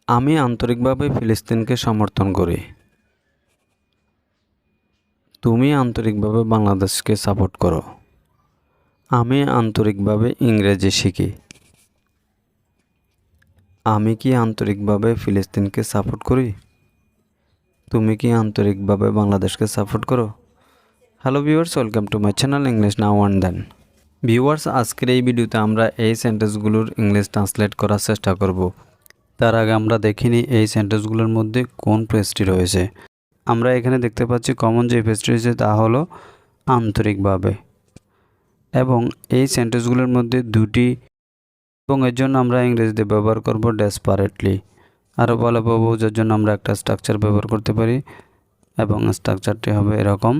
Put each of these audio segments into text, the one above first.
আমি আন্তরিকভাবে ফিলিস্তিনকে সমর্থন করি। তুমি আন্তরিকভাবে বাংলাদেশকে সাপোর্ট করো। আমি আন্তরিকভাবে ইংরেজি শিখি। আমি কি আন্তরিকভাবে ফিলিস্তিনকে সাপোর্ট করি? তুমি কি আন্তরিকভাবে বাংলাদেশকে সাপোর্ট করো? Hello viewers, welcome to my channel English now and then. Viewers, আজকের এই ভিডিওতে আমরা এই সেন্টেন্সগুলোর ইংলিশ ট্রান্সলেট করার চেষ্টা করব। তার আগে আমরা দেখিনি এই সেন্টেন্সগুলোর মধ্যে কোন ফ্রেজটি রয়েছে। আমরা এখানে দেখতে পাচ্ছি কমন যে ফ্রেজটি রয়েছে তা হলো আন্তরিকভাবে, এবং এই সেন্টেন্সগুলোর মধ্যে দুটি এবং এর জন্য আমরা ইংরেজিতে ব্যবহার করব ডেসপারেটলি। আরও ভালোভাবে বোঝার জন্য আমরা একটা স্ট্রাকচার ব্যবহার করতে পারি, এবং স্ট্রাকচারটি হবে এরকম: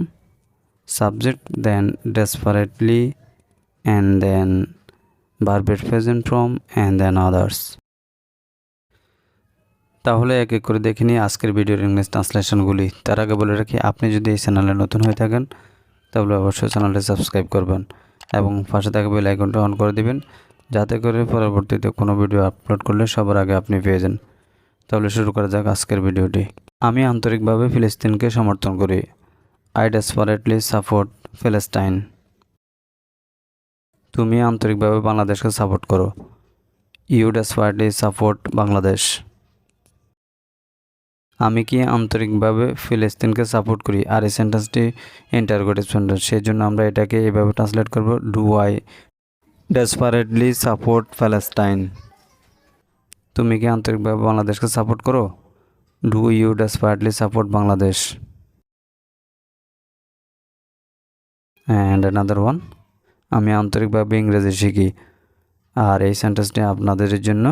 subject, then desperately, and then ভার্বের present form, and then others. তাহলে এক এক করে দেখে নিই আজকের ভিডিওর ইংলিশ ট্রান্সলেশনগুলি। তার আগে বলে রাখি, আপনি যদি এই চ্যানেলে নতুন হয়ে থাকেন তাহলে অবশ্যই চ্যানেলটি সাবস্ক্রাইব করবেন এবং পাশে থাকা বেল আইকনটা অন করে দিবেন, যাতে করে পরবর্তীতে কোনো ভিডিও আপলোড করলে সবার আগে আপনি পেয়ে যান। তাহলে শুরু করা যাক আজকের ভিডিওটি। আমি আন্তরিকভাবে ফিলিস্তিনকে সমর্থন করি। I desperately support Palestine. তুমি আন্তরিকভাবে বাংলাদেশকে সাপোর্ট করো। You desperately support Bangladesh. আমি কি আন্তরিকভাবে ফিলিস্তিনকে সাপোর্ট করি? আর এই সেন্টেন্সটি ইন্টারোগেটিভ সেন্টেন্স, সেই জন্য আমরা এটাকে এভাবে ট্রান্সলেট করব: do I desperately support Palestine. তুমি কি আন্তরিকভাবে বাংলাদেশকে সাপোর্ট করো? Do you desperately support Bangladesh? And another one: আমি আন্তরিকভাবে ইংরেজি শিখি। আর এই সেন্টেন্সটি আপনাদের জন্য।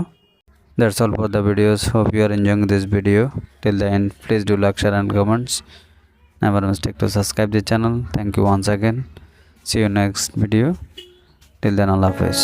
That's all for the videos. Hope you are enjoying this video. Till the end, please do like, share and comments. Never mistake to subscribe the channel. Thank you once again. See you next video. Till then, Allah Hafiz.